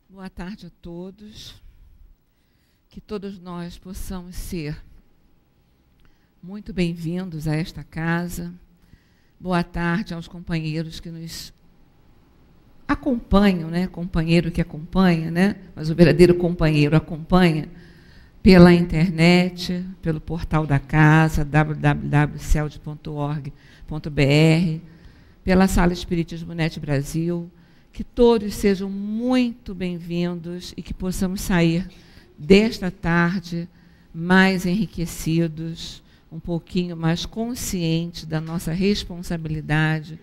Boa tarde a todos. Que todos nós possamos ser muito bem-vindos a esta casa. Boa tarde aos companheiros que nos acompanham, né? Companheiro que acompanha, né? Mas o verdadeiro companheiro acompanha pela internet, pelo portal da casa, www.celd.org.br, pela Sala Espiritismo Net Brasil. Que todos sejam muito bem-vindos e que possamos sair desta tarde mais enriquecidos, um pouquinho mais conscientes da nossa responsabilidade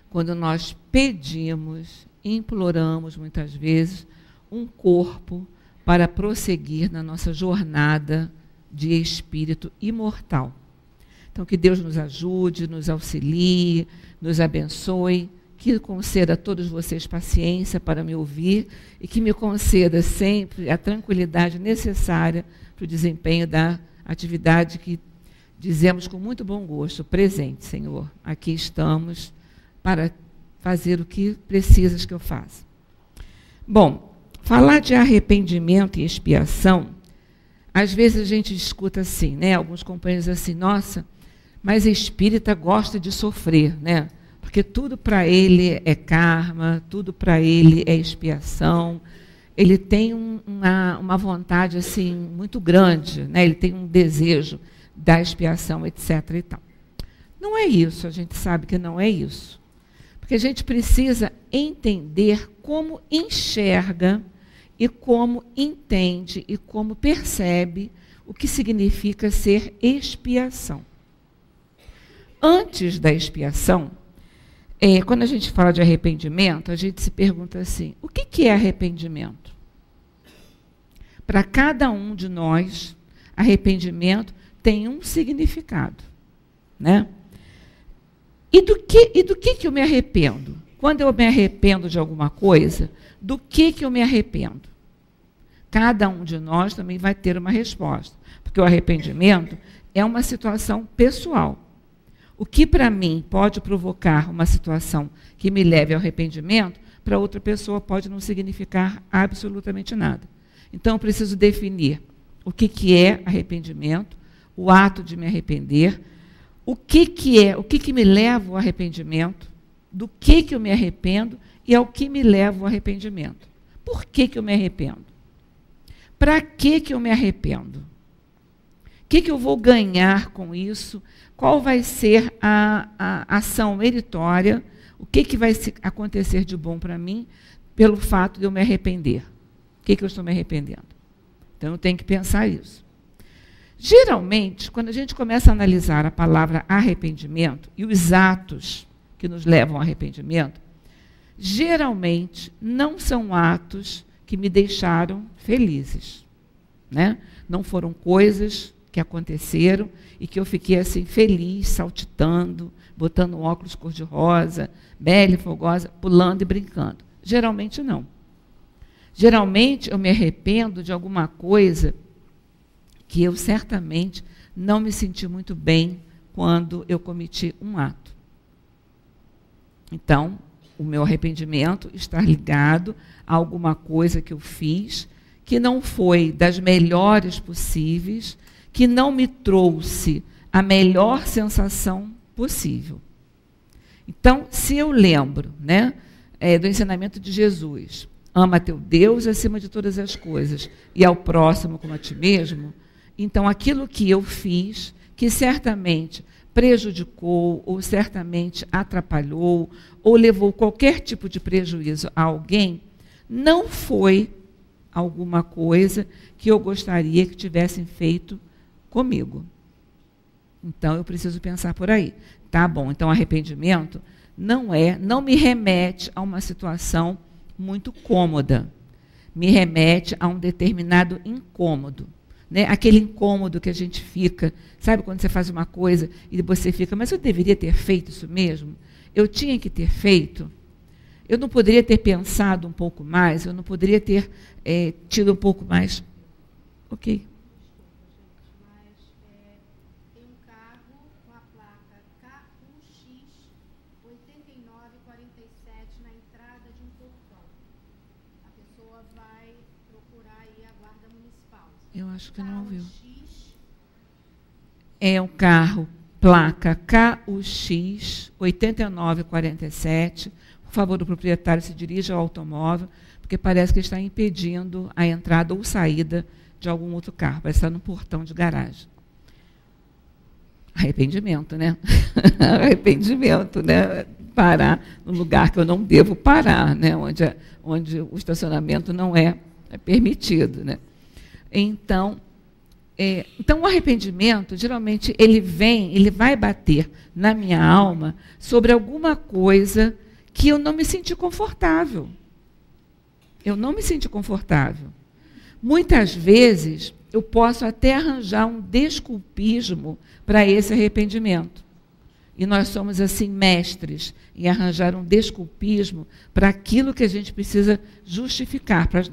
quando nós pedimos, imploramos muitas vezes um corpo para prosseguir na nossa jornada de espírito imortal. Então, que Deus nos ajude, nos auxilie, nos abençoe, que conceda a todos vocês paciência para me ouvir e que me conceda sempre a tranquilidade necessária para o desempenho da atividade que dizemos com muito bom gosto: presente, Senhor. Aqui estamos para fazer o que precisas que eu faça. Bom, falar de arrependimento e expiação, às vezes a gente escuta assim, né? Alguns companheiros assim, nossa, mas espírita gosta de sofrer, né? Porque tudo para ele é karma, tudo para ele é expiação. Ele tem uma vontade assim muito grande, né? Ele tem um desejo da expiação, etc. e tal. Não é isso, a gente sabe que não é isso. Porque a gente precisa entender como enxerga e como entende e como percebe o que significa ser expiação. Antes da expiação, quando a gente fala de arrependimento, a gente se pergunta assim, o que é arrependimento? Para cada um de nós, arrependimento tem um significado, né? E do que eu me arrependo? Quando eu me arrependo de alguma coisa, do que eu me arrependo? Cada um de nós também vai ter uma resposta, porque o arrependimento é uma situação pessoal. O que para mim pode provocar uma situação que me leve ao arrependimento, para outra pessoa pode não significar absolutamente nada. Então eu preciso definir o que é arrependimento, o ato de me arrepender, o que me leva ao arrependimento, do que eu me arrependo e ao que me leva ao arrependimento. Por que eu me arrependo? Para que eu me arrependo? O que eu vou ganhar com isso? Qual vai ser a ação meritória? O que vai acontecer de bom para mim pelo fato de eu me arrepender? O que eu estou me arrependendo? Então, eu tenho que pensar isso. Geralmente, quando a gente começa a analisar a palavra arrependimento e os atos que nos levam ao arrependimento, geralmente não são atos que me deixaram felizes, né? Não foram coisas que aconteceram e que eu fiquei assim feliz, saltitando, botando um óculos cor-de-rosa, bela e fogosa, pulando e brincando. Geralmente não. Geralmente eu me arrependo de alguma coisa que eu certamente não me senti muito bem quando eu cometi um ato. Então, o meu arrependimento está ligado a alguma coisa que eu fiz que não foi das melhores possíveis, que não me trouxe a melhor sensação possível. Então, se eu lembro, né, do ensinamento de Jesus, ama teu Deus acima de todas as coisas e ao próximo como a ti mesmo, então aquilo que eu fiz, que certamente prejudicou ou certamente atrapalhou ou levou qualquer tipo de prejuízo a alguém, não foi alguma coisa que eu gostaria que tivessem feito comigo. Então, eu preciso pensar por aí. Tá bom, então arrependimento não me remete a uma situação muito cômoda. Me remete a um determinado incômodo. Né? Aquele incômodo que a gente fica, sabe quando você faz uma coisa e você fica, mas eu deveria ter feito isso mesmo? Eu tinha que ter feito? Eu não poderia ter pensado um pouco mais? Eu não poderia ter tido um pouco mais? Ok. vai procurar aí a guarda municipal. Eu acho que não ouviu. KUX. É um carro, placa KUX 8947. Por favor, o proprietário se dirija ao automóvel, porque parece que está impedindo a entrada ou saída de algum outro carro. Vai estar no portão de garagem. Arrependimento, né? Arrependimento, né? Parar no lugar que eu não devo parar, né? Onde o estacionamento não é permitido, né? Então o arrependimento, geralmente, ele vai bater na minha alma sobre alguma coisa que eu não me senti confortável. Eu não me senti confortável. Muitas vezes, eu posso até arranjar um desculpismo para esse arrependimento. E nós somos, assim, mestres em arranjar um desculpismo para aquilo que a gente precisa justificar para as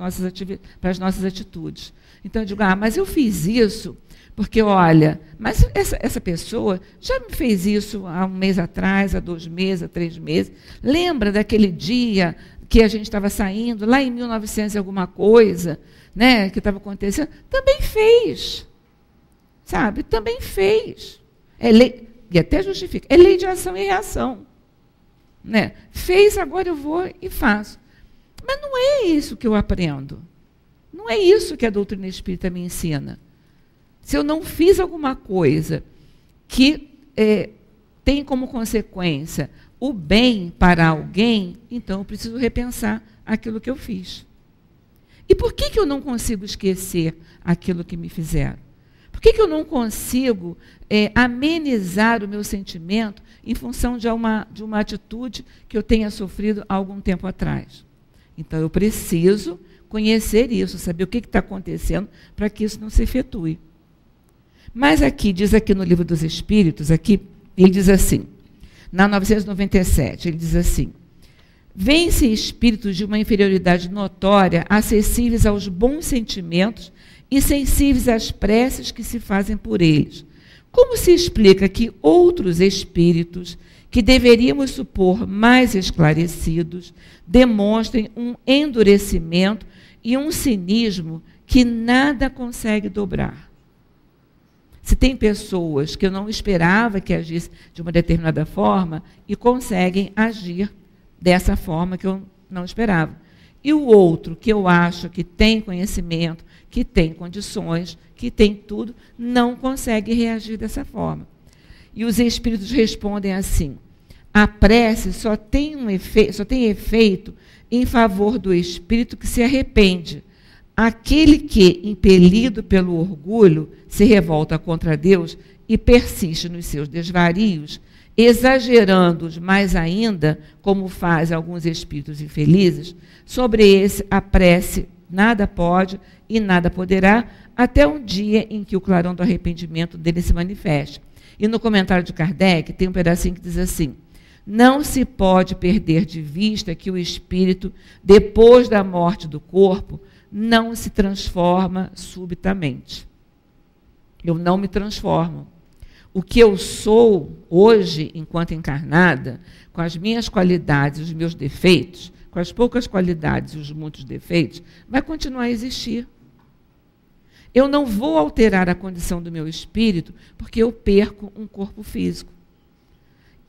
nossas atitudes. Então, eu digo, mas eu fiz isso porque, olha, mas essa pessoa já me fez isso há um mês atrás, há 2 meses, há 3 meses. Lembra daquele dia que a gente estava saindo, lá em 1900 e alguma coisa, né, que estava acontecendo? Também fez. Sabe? Também fez. É lei, e até justifica. É lei de ação e reação. Né? Fez, agora eu vou e faço. Mas não é isso que eu aprendo. Não é isso que a doutrina espírita me ensina. Se eu não fiz alguma coisa que tem como consequência o bem para alguém, então eu preciso repensar aquilo que eu fiz. E por que eu não consigo esquecer aquilo que me fizeram? Por que eu não consigo amenizar o meu sentimento em função de uma atitude que eu tenha sofrido há algum tempo atrás? Então, eu preciso conhecer isso, saber o que está acontecendo para que isso não se efetue. Mas diz aqui no Livro dos Espíritos, ele diz assim, na 997, ele diz assim, vêm-se espíritos de uma inferioridade notória, acessíveis aos bons sentimentos e sensíveis às preces que se fazem por eles. Como se explica que outros espíritos, que deveríamos supor mais esclarecidos, demonstrem um endurecimento e um cinismo que nada consegue dobrar? Se tem pessoas que eu não esperava que agissem de uma determinada forma e conseguem agir dessa forma que eu não esperava. E o outro, que eu acho que tem conhecimento, que tem condições, que tem tudo, não consegue reagir dessa forma. E os espíritos respondem assim, a prece só tem efeito em favor do espírito que se arrepende. Aquele que, impelido pelo orgulho, se revolta contra Deus e persiste nos seus desvarios, exagerando-os mais ainda, como fazem alguns espíritos infelizes, sobre esse a prece nada pode e nada poderá, até um dia em que o clarão do arrependimento dele se manifeste. E no comentário de Kardec tem um pedacinho que diz assim, não se pode perder de vista que o espírito, depois da morte do corpo, não se transforma subitamente. Eu não me transformo. O que eu sou hoje, enquanto encarnada, com as minhas qualidades e os meus defeitos, com as poucas qualidades e os muitos defeitos, vai continuar a existir. Eu não vou alterar a condição do meu espírito porque eu perco um corpo físico.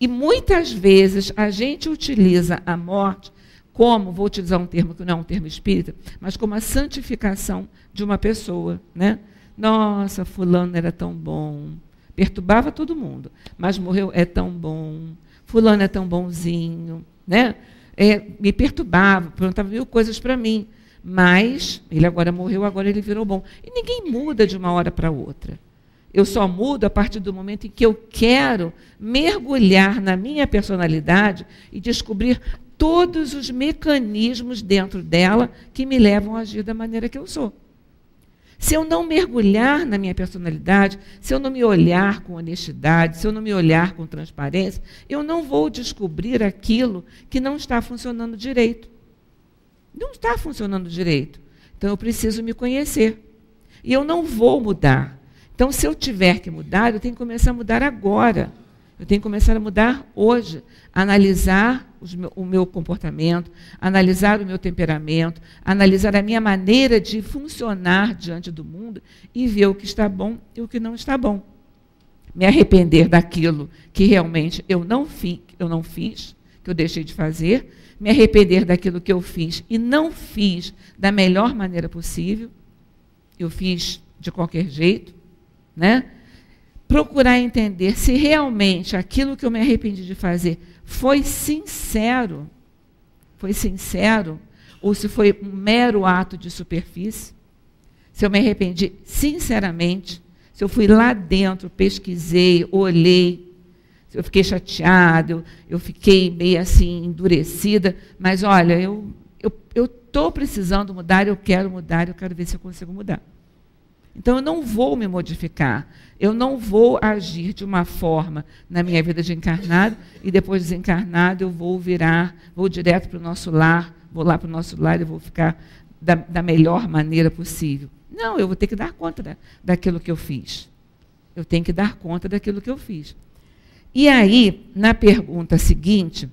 E muitas vezes a gente utiliza a morte como, vou utilizar um termo que não é um termo espírita, mas como a santificação de uma pessoa, né? Nossa, fulano era tão bom, perturbava todo mundo, mas morreu, é tão bom, fulano é tão bonzinho, né? Me perturbava, perguntava 1000 coisas para mim, mas ele agora morreu, agora ele virou bom. E ninguém muda de uma hora para outra. Eu só mudo a partir do momento em que eu quero mergulhar na minha personalidade e descobrir todos os mecanismos dentro dela que me levam a agir da maneira que eu sou. Se eu não mergulhar na minha personalidade, se eu não me olhar com honestidade, se eu não me olhar com transparência, eu não vou descobrir aquilo que não está funcionando direito. Não está funcionando direito. Então, eu preciso me conhecer. E eu não vou mudar. Então, se eu tiver que mudar, eu tenho que começar a mudar agora. Eu tenho que começar a mudar hoje, analisar o meu comportamento, analisar o meu temperamento, analisar a minha maneira de funcionar diante do mundo e ver o que está bom e o que não está bom. Me arrepender daquilo que realmente eu não fiz, que eu deixei de fazer, me arrepender daquilo que eu fiz e não fiz da melhor maneira possível, eu fiz de qualquer jeito, né? Procurar entender se realmente aquilo que eu me arrependi de fazer foi sincero, ou se foi um mero ato de superfície, se eu me arrependi sinceramente, se eu fui lá dentro, pesquisei, olhei, se eu fiquei chateada, eu fiquei meio assim endurecida, mas olha, eu estou precisando mudar, eu quero ver se eu consigo mudar. Então, eu não vou me modificar, eu não vou agir de uma forma na minha vida de encarnado e depois de desencarnado eu vou direto para o nosso lar, vou lá para o nosso lar e vou ficar da melhor maneira possível. Não, eu vou ter que dar conta daquilo que eu fiz. Eu tenho que dar conta daquilo que eu fiz. E aí, na pergunta seguinte,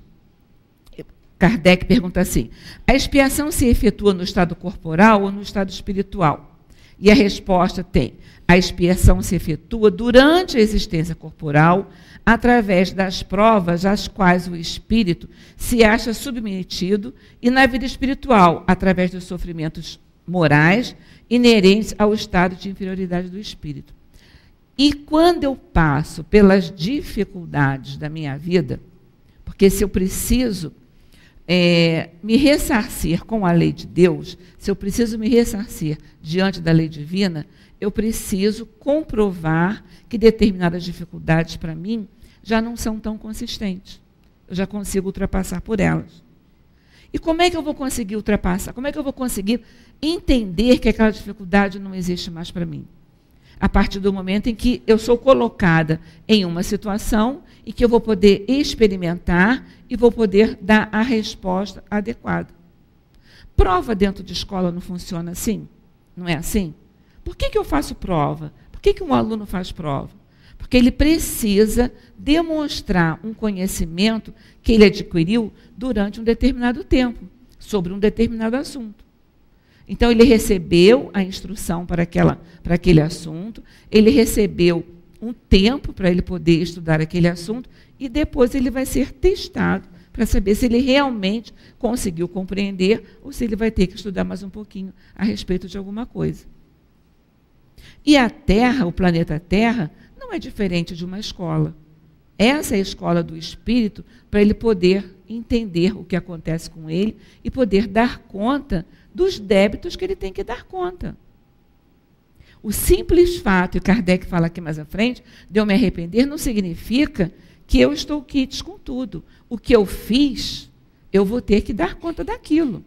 Kardec pergunta assim, a expiação se efetua no estado corporal ou no estado espiritual? E a resposta tem, a expiação se efetua durante a existência corporal, através das provas às quais o espírito se acha submetido, e na vida espiritual, através dos sofrimentos morais inerentes ao estado de inferioridade do espírito. E quando eu passo pelas dificuldades da minha vida, porque se eu preciso me ressarcir com a lei de Deus, se eu preciso me ressarcir diante da lei divina, eu preciso comprovar que determinadas dificuldades para mim já não são tão consistentes. Eu já consigo ultrapassar por elas. E como é que eu vou conseguir ultrapassar? Como é que eu vou conseguir entender que aquela dificuldade não existe mais para mim? A partir do momento em que eu sou colocada em uma situação e que eu vou poder experimentar e vou poder dar a resposta adequada. Prova dentro de escola não funciona assim? Não é assim? Por que eu faço prova? Por que um aluno faz prova? Porque ele precisa demonstrar um conhecimento que ele adquiriu durante um determinado tempo, sobre um determinado assunto. Então, ele recebeu a instrução para aquele assunto, ele recebeu um tempo para ele poder estudar aquele assunto e depois ele vai ser testado para saber se ele realmente conseguiu compreender ou se ele vai ter que estudar mais um pouquinho a respeito de alguma coisa. E a Terra, o planeta Terra, não é diferente de uma escola. Essa é a escola do espírito para ele poder entender o que acontece com ele e poder dar conta dos débitos que ele tem que dar conta. O simples fato, e Kardec fala aqui mais à frente, de eu me arrepender, não significa que eu estou quites com tudo. O que eu fiz, eu vou ter que dar conta daquilo.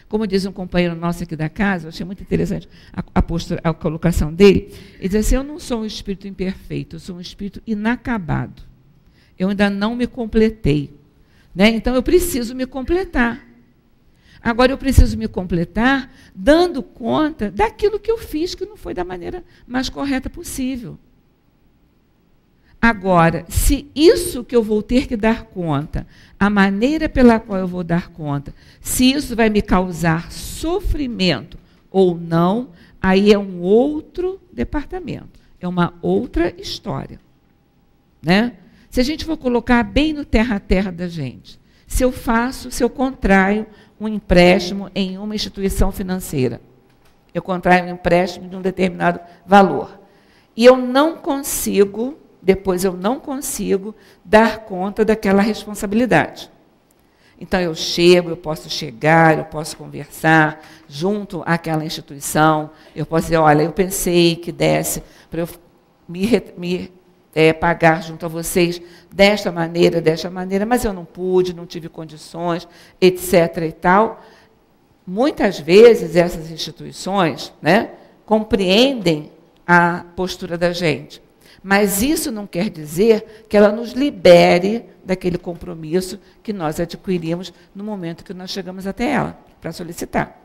Como diz um companheiro nosso aqui da casa, eu achei muito interessante a colocação dele, ele diz assim, eu não sou um espírito imperfeito, eu sou um espírito inacabado. Eu ainda não me completei. Né? Então, eu preciso me completar. Agora, eu preciso me completar dando conta daquilo que eu fiz, que não foi da maneira mais correta possível. Agora, se isso que eu vou ter que dar conta, a maneira pela qual eu vou dar conta, se isso vai me causar sofrimento ou não, aí é um outro departamento, é uma outra história. Né? Se a gente for colocar bem no terra a terra da gente, se eu contraio um empréstimo em uma instituição financeira, eu contraio um empréstimo de um determinado valor, e eu não consigo dar conta daquela responsabilidade. Então, eu posso chegar, eu posso conversar junto àquela instituição, eu posso dizer, olha, eu pensei que desse para eu pagar junto a vocês desta maneira, mas eu não pude, não tive condições, etc. e tal. Muitas vezes, essas instituições, né, compreendem a postura da gente. Mas isso não quer dizer que ela nos libere daquele compromisso que nós adquirimos no momento que nós chegamos até ela, para solicitar.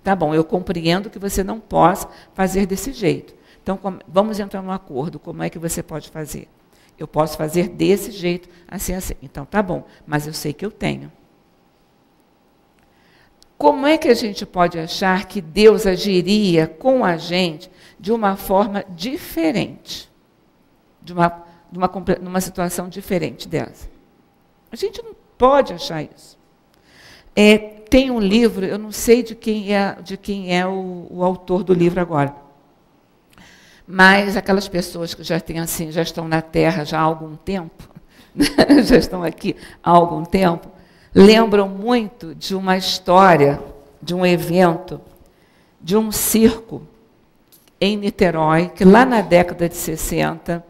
Tá bom, eu compreendo que você não possa fazer desse jeito. Então, vamos entrar num acordo, como é que você pode fazer? Eu posso fazer desse jeito, assim, assim. Então, tá bom, mas eu sei que eu tenho. Como é que a gente pode achar que Deus agiria com a gente de uma forma diferente? Numa situação diferente dessa? A gente não pode achar isso. Tem um livro, eu não sei de quem é o autor do livro agora, mas aquelas pessoas que já estão na Terra já há algum tempo, já estão aqui há algum tempo, lembram muito de uma história, de um evento, de um circo em Niterói, que lá na década de 60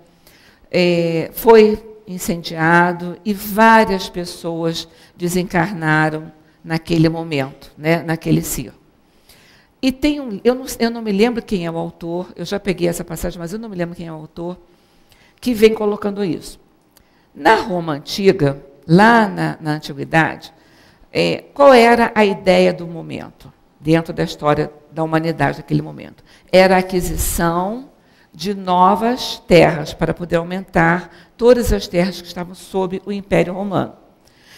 foi incendiado e várias pessoas desencarnaram naquele momento, né, naquele circo. E tem eu não me lembro quem é o autor, eu já peguei essa passagem, mas eu não me lembro quem é o autor, que vem colocando isso. Na Roma Antiga, lá na Antiguidade, qual era a ideia do momento, dentro da história da humanidade naquele momento? Era a aquisição de novas terras, para poder aumentar todas as terras que estavam sob o Império Romano.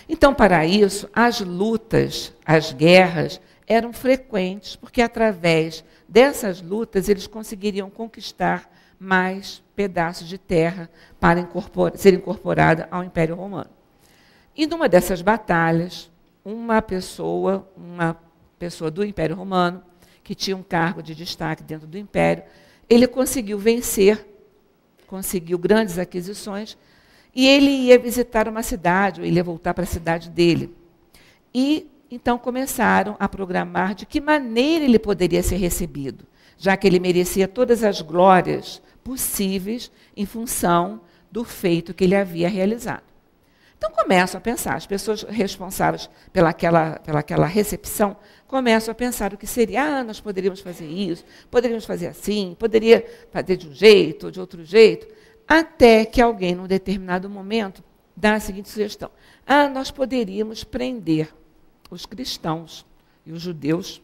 Então, para isso, as lutas, as guerras, eram frequentes, porque através dessas lutas eles conseguiriam conquistar mais pedaços de terra para ser incorporada ao Império Romano. E numa dessas batalhas, uma pessoa do Império Romano, que tinha um cargo de destaque dentro do Império, ele conseguiu vencer, conseguiu grandes aquisições, e ele ia visitar uma cidade, ou ele ia voltar para a cidade dele. E então começaram a programar de que maneira ele poderia ser recebido, já que ele merecia todas as glórias possíveis em função do feito que ele havia realizado. Então começam a pensar, as pessoas responsáveis pelaquela recepção começam a pensar o que seria, nós poderíamos fazer isso, poderíamos fazer assim, poderia fazer de um jeito ou de outro jeito, até que alguém, num determinado momento, dá a seguinte sugestão: nós poderíamos prender os cristãos e os judeus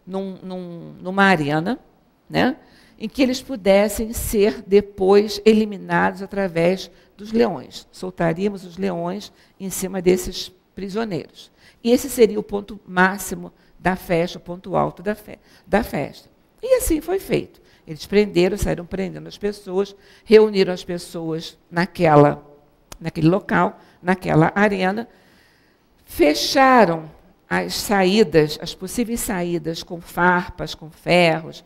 numa arena, né, em que eles pudessem ser depois eliminados através dos leões. Soltaríamos os leões em cima desses prisioneiros. E esse seria o ponto máximo da festa, o ponto alto da festa. E assim foi feito. Eles saíram prendendo as pessoas, reuniram as pessoas naquele local, naquela arena, fecharam as possíveis saídas com farpas, com ferros,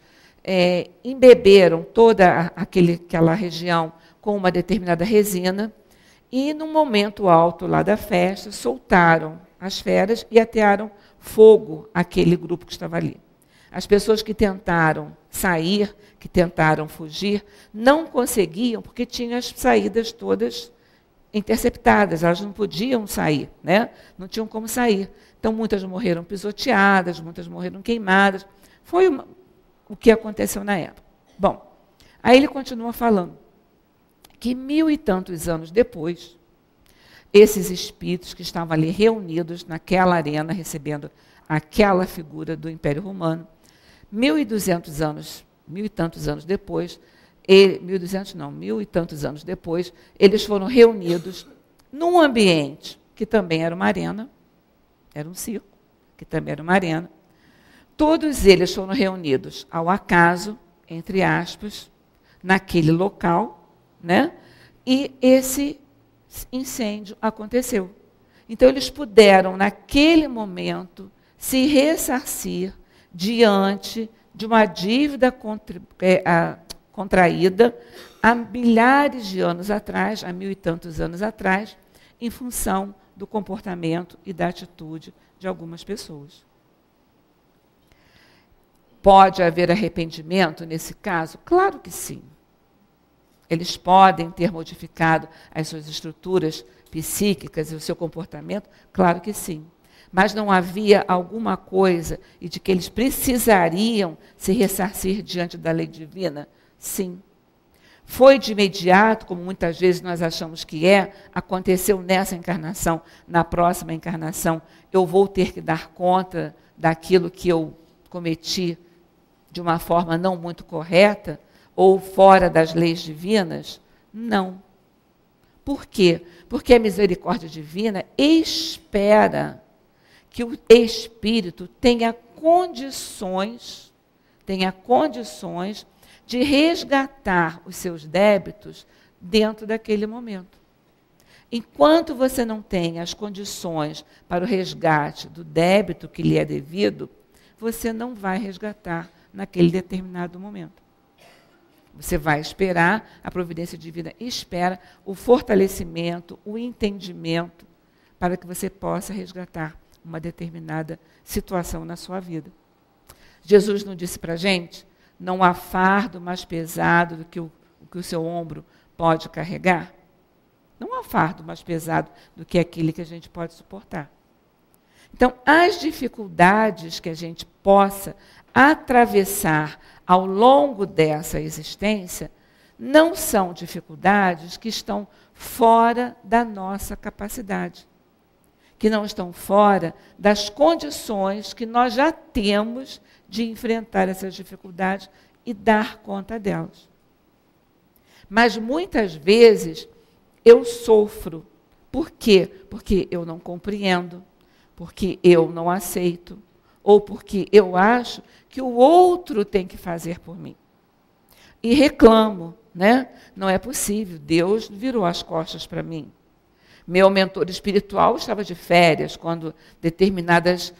embeberam toda aquela região com uma determinada resina e, num momento alto lá da festa, soltaram as feras e atearam fogo àquele grupo que estava ali. As pessoas que tentaram sair, que tentaram fugir, não conseguiam porque tinham as saídas todas interceptadas, elas não podiam sair, né? Não tinham como sair. Então, muitas morreram pisoteadas, muitas morreram queimadas. Foi o que aconteceu na época. Bom, aí ele continua falando que 1000 e tantos anos depois, esses espíritos que estavam ali reunidos naquela arena, recebendo aquela figura do Império Romano, 1200 anos, 1000 e tantos anos depois, 1200 não, 1000 e tantos anos depois, eles foram reunidos num ambiente que também era uma arena, era um circo, que também era uma arena. Todos eles foram reunidos ao acaso, entre aspas, naquele local, né? E esse incêndio aconteceu. Então, eles puderam, naquele momento, se ressarcir diante de uma dívida contraída há milhares de anos atrás, há 1000 e tantos anos atrás, em função do comportamento e da atitude de algumas pessoas. Pode haver arrependimento nesse caso? Claro que sim. Eles podem ter modificado as suas estruturas psíquicas e o seu comportamento? Claro que sim. Mas não havia alguma coisa e de que eles precisariam se ressarcir diante da lei divina? Sim. Foi de imediato, como muitas vezes nós achamos que aconteceu nessa encarnação, na próxima encarnação, eu vou ter que dar conta daquilo que eu cometi de uma forma não muito correta, ou fora das leis divinas? Não. Por quê? Porque a misericórdia divina espera que o Espírito tenha condições de resgatar os seus débitos dentro daquele momento. Enquanto você não tem as condições para o resgate do débito que lhe é devido, você não vai resgatar naquele determinado momento. Você vai esperar, a providência divina espera o fortalecimento, o entendimento, para que você possa resgatar uma determinada situação na sua vida. Jesus não disse para a gente, não há fardo mais pesado do que o seu ombro pode carregar? Não há fardo mais pesado do que aquele que a gente pode suportar. Então, as dificuldades que a gente possa atravessar ao longo dessa existência não são dificuldades que estão fora da nossa capacidade, que não estão fora das condições que nós já temos de enfrentar essas dificuldades e dar conta delas. Mas muitas vezes eu sofro. Por quê? Porque eu não compreendo, porque eu não aceito, ou porque eu acho que o outro tem que fazer por mim. E reclamo, né? Não é possível, Deus virou as costas para mim. Meu mentor espiritual estava de férias quando determinadas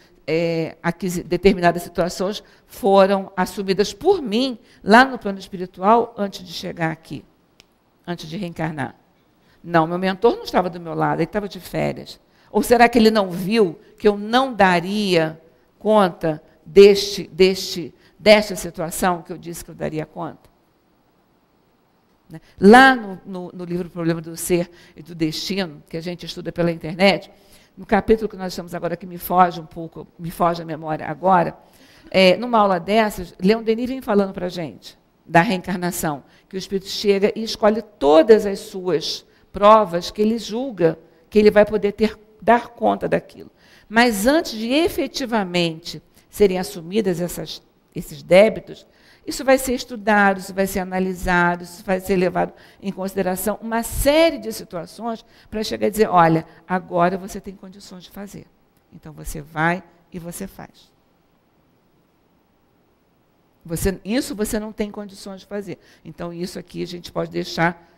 situações foram assumidas por mim lá no plano espiritual antes de chegar aqui, antes de reencarnar. Não, meu mentor não estava do meu lado, ele estava de férias. Ou será que ele não viu que eu não daria conta desta situação que eu disse que eu daria conta? Lá no livro O Problema do Ser e do Destino, que a gente estuda pela internet, no capítulo que nós estamos agora, que me foge a memória agora, numa aula dessas, Leon Denis vem falando para a gente da reencarnação, que o Espírito chega e escolhe todas as suas provas que ele julga que ele vai poder dar conta daquilo. Mas antes de efetivamente serem assumidas esses débitos, isso vai ser estudado, isso vai ser analisado, isso vai ser levado em consideração uma série de situações para chegar a dizer, olha, agora você tem condições de fazer. Então você vai e você faz. Isso você não tem condições de fazer. Então isso aqui a gente pode deixar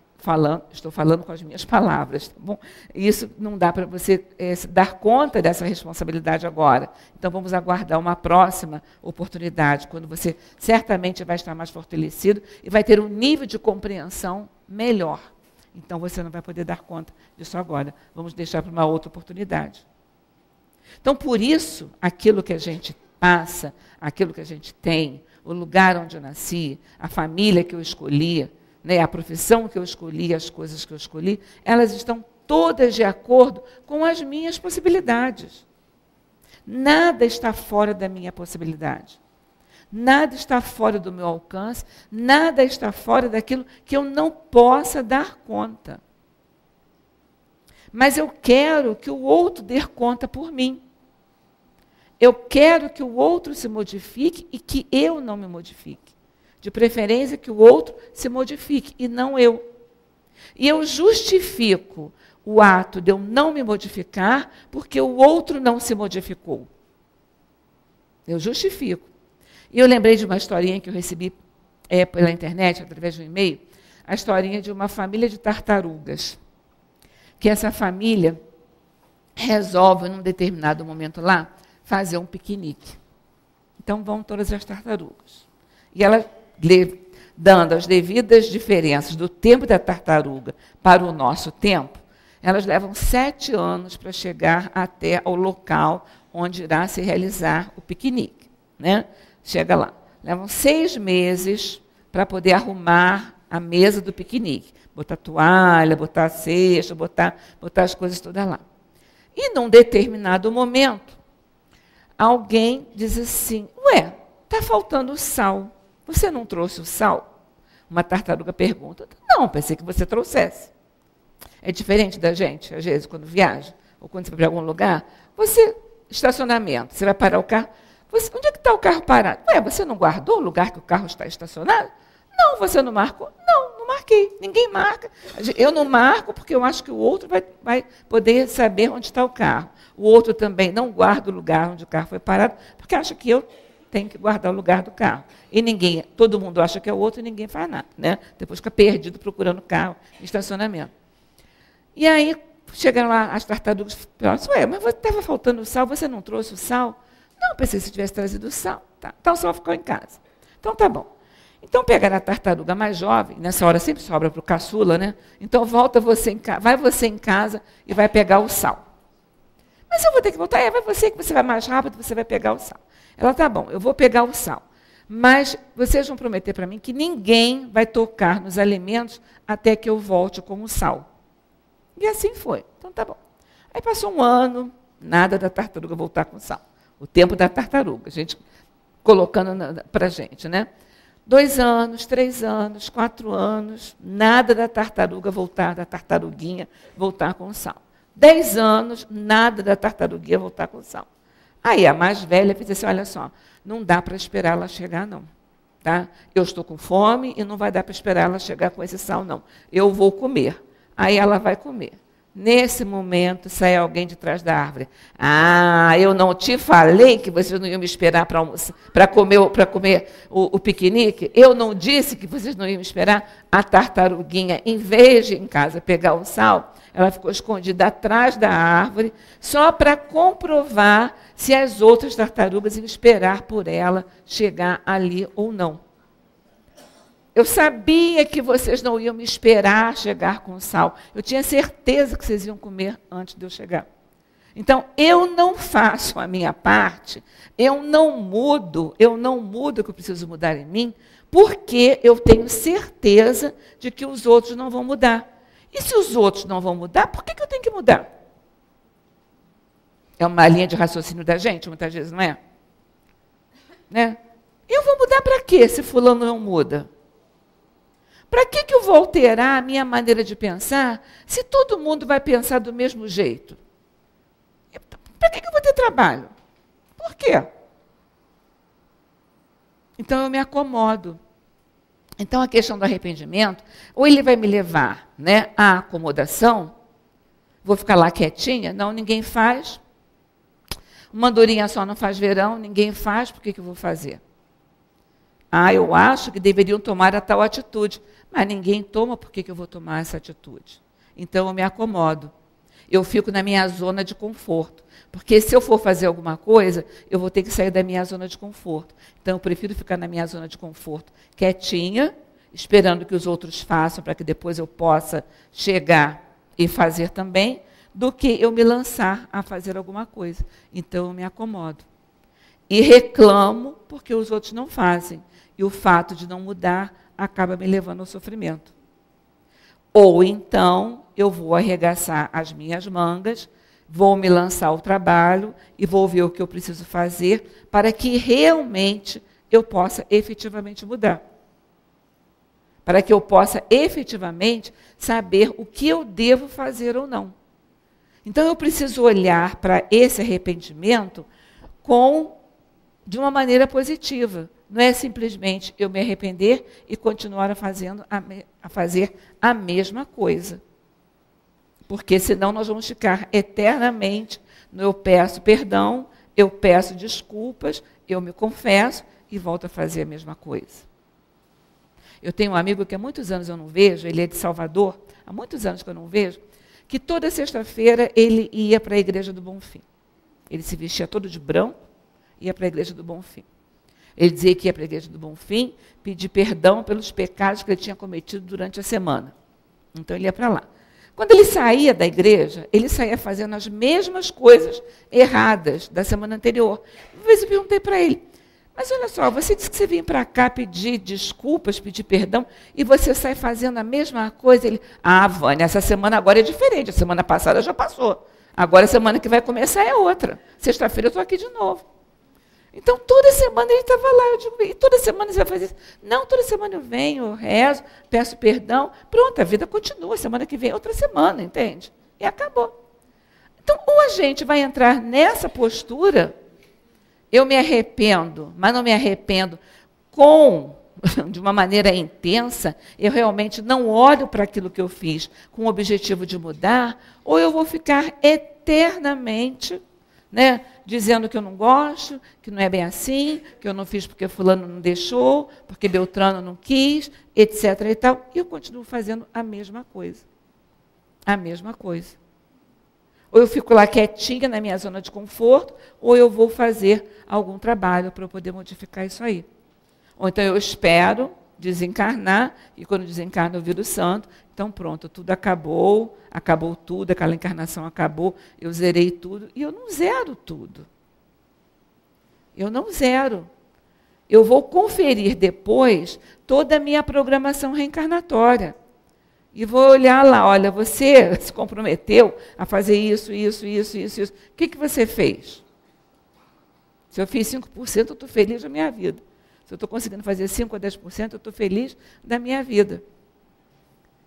estou falando com as minhas palavras, tá bom? Isso não dá para você dar conta dessa responsabilidade agora. Então, vamos aguardar uma próxima oportunidade, quando você certamente vai estar mais fortalecido e vai ter um nível de compreensão melhor. Então, você não vai poder dar conta disso agora. Vamos deixar para uma outra oportunidade. Então, por isso, aquilo que a gente passa, aquilo que a gente tem, o lugar onde eu nasci, a família que eu escolhi, a profissão que eu escolhi, as coisas que eu escolhi, elas estão todas de acordo com as minhas possibilidades. Nada está fora da minha possibilidade. Nada está fora do meu alcance, nada está fora daquilo que eu não possa dar conta. Mas eu quero que o outro dê conta por mim. Eu quero que o outro se modifique e que eu não me modifique. De preferência que o outro se modifique e não eu. E eu justifico o ato de eu não me modificar porque o outro não se modificou. Eu justifico. E eu lembrei de uma historinha que eu recebi pela internet, através de um e-mail, a historinha de uma família de tartarugas. Que essa família resolve, num determinado momento lá, fazer um piquenique. Então vão todas as tartarugas. E ela, dando as devidas diferenças do tempo da tartaruga para o nosso tempo, elas levam 7 anos para chegar até o local onde irá se realizar o piquenique. Né? Chega lá. Levam 6 meses para poder arrumar a mesa do piquenique. Botar toalha, botar cesto, botar as coisas todas lá. E num determinado momento, alguém diz assim, ué, está faltando sal. Você não trouxe o sal? Uma tartaruga pergunta. Não, pensei que você trouxesse. É diferente da gente, às vezes, quando viaja, ou quando você vai para algum lugar, estacionamento, você vai parar o carro, onde é que está o carro parado? Ué, você não guardou o lugar que o carro está estacionado? Não, você não marcou? Não marquei. Ninguém marca. Eu não marco porque eu acho que o outro vai poder saber onde está o carro. O outro também não guarda o lugar onde o carro foi parado, porque acha que eu tenho que guardar o lugar do carro. E todo mundo acha que é o outro e ninguém faz nada, né? Depois fica perdido procurando carro em estacionamento. E aí, chegaram lá as tartarugas e falaram, ué, mas estava faltando sal, você não trouxe o sal? Não, pensei se tivesse trazido o sal. Tá. Então o sal ficou em casa. Então tá bom. Então pegaram a tartaruga mais jovem, nessa hora sempre sobra para o caçula, né? Então vai você em casa e vai pegar o sal. Mas eu vou ter que voltar? Vai você, que você vai mais rápido, você vai pegar o sal. Ela, tá bom, eu vou pegar o sal. Mas vocês vão prometer para mim que ninguém vai tocar nos alimentos até que eu volte com o sal. E assim foi. Então tá bom. Aí passou um ano, nada da tartaruga voltar com sal. O tempo da tartaruga, a gente colocando para a gente, né? 2 anos, 3 anos, 4 anos, nada da tartaruga voltar, da tartaruguinha voltar com sal. 10 anos, nada da tartaruguinha voltar com sal. Aí a mais velha fez assim, olha só, não dá para esperar ela chegar, não. Tá? Eu estou com fome e não vai dar para esperar ela chegar com esse sal, não. Eu vou comer. Aí ela vai comer. Nesse momento, sai alguém de trás da árvore. Ah, eu não te falei que vocês não iam me esperar para comer o piquenique? Eu não disse que vocês não iam me esperar? A tartaruguinha, em vez de ir em casa pegar o sal, ela ficou escondida atrás da árvore, só para comprovar se as outras tartarugas iam esperar por ela chegar ali ou não. Eu sabia que vocês não iam me esperar chegar com sal. Eu tinha certeza que vocês iam comer antes de eu chegar. Então, eu não faço a minha parte, eu não mudo o que eu preciso mudar em mim, porque eu tenho certeza de que os outros não vão mudar. E se os outros não vão mudar, por que eu tenho que mudar? É uma linha de raciocínio da gente, muitas vezes, não é? Né? Eu vou mudar para quê, se fulano não muda? Para que eu vou alterar a minha maneira de pensar se todo mundo vai pensar do mesmo jeito? Para que eu vou ter trabalho? Por quê? Então eu me acomodo. Então a questão do arrependimento, ou ele vai me levar, né, à acomodação, vou ficar lá quietinha, não, ninguém faz. Uma andorinha só não faz verão, ninguém faz, por que eu vou fazer? Ah, eu acho que deveriam tomar a tal atitude. Mas ninguém toma, por que eu vou tomar essa atitude? Então eu me acomodo. Eu fico na minha zona de conforto. Porque se eu for fazer alguma coisa, eu vou ter que sair da minha zona de conforto. Então eu prefiro ficar na minha zona de conforto, quietinha, esperando que os outros façam, para que depois eu possa chegar e fazer também, do que eu me lançar a fazer alguma coisa. Então eu me acomodo. E reclamo porque os outros não fazem. E o fato de não mudar acaba me levando ao sofrimento. Ou então, eu vou arregaçar as minhas mangas, vou me lançar ao trabalho e vou ver o que eu preciso fazer para que realmente eu possa efetivamente mudar. Para que eu possa efetivamente saber o que eu devo fazer ou não. Então, eu preciso olhar para esse arrependimento de uma maneira positiva. Não é simplesmente eu me arrepender e continuar a fazer a mesma coisa. Porque senão nós vamos ficar eternamente no eu peço perdão, eu peço desculpas, eu me confesso e volto a fazer a mesma coisa. Eu tenho um amigo que há muitos anos eu não vejo, ele é de Salvador, há muitos anos que eu não vejo, que toda sexta-feira ele ia para a Igreja do Bonfim. Ele se vestia todo de branco, ia para a Igreja do Bonfim. Ele dizia que ia para a Igreja do Bonfim pedir perdão pelos pecados que ele tinha cometido durante a semana. Então, ele ia para lá. Quando ele saía da igreja, ele saía fazendo as mesmas coisas erradas da semana anterior. Uma vez eu perguntei para ele, mas olha só, você disse que você vinha para cá pedir desculpas, pedir perdão, e você sai fazendo a mesma coisa? Ele, Vânia, essa semana agora é diferente, a semana passada já passou. Agora a semana que vai começar é outra. Sexta-feira eu estou aqui de novo. Então, toda semana ele estava lá. Eu digo, e toda semana você vai fazer isso? Não, toda semana eu venho, eu rezo, peço perdão. Pronto, a vida continua. Semana que vem é outra semana, entende? E acabou. Então, ou a gente vai entrar nessa postura, eu me arrependo, mas não me arrependo com de uma maneira intensa, eu realmente não olho para aquilo que eu fiz com o objetivo de mudar, ou eu vou ficar eternamente, né, dizendo que eu não gosto, que não é bem assim, que eu não fiz porque fulano não deixou, porque Beltrano não quis, etc. e tal, e eu continuo fazendo a mesma coisa. A mesma coisa. Ou eu fico lá quietinha na minha zona de conforto, ou eu vou fazer algum trabalho para eu poder modificar isso aí. Ou então eu espero desencarnar, e quando desencarno eu viro santo, então pronto, tudo acabou, acabou tudo, aquela encarnação acabou, eu zerei tudo, e eu não zero tudo. Eu não zero. Eu vou conferir depois toda a minha programação reencarnatória. E vou olhar lá, olha, você se comprometeu a fazer isso, isso, isso, isso, isso. O que você fez? Se eu fiz 5%, eu estou feliz da minha vida. Se eu estou conseguindo fazer 5% a 10%, eu estou feliz da minha vida.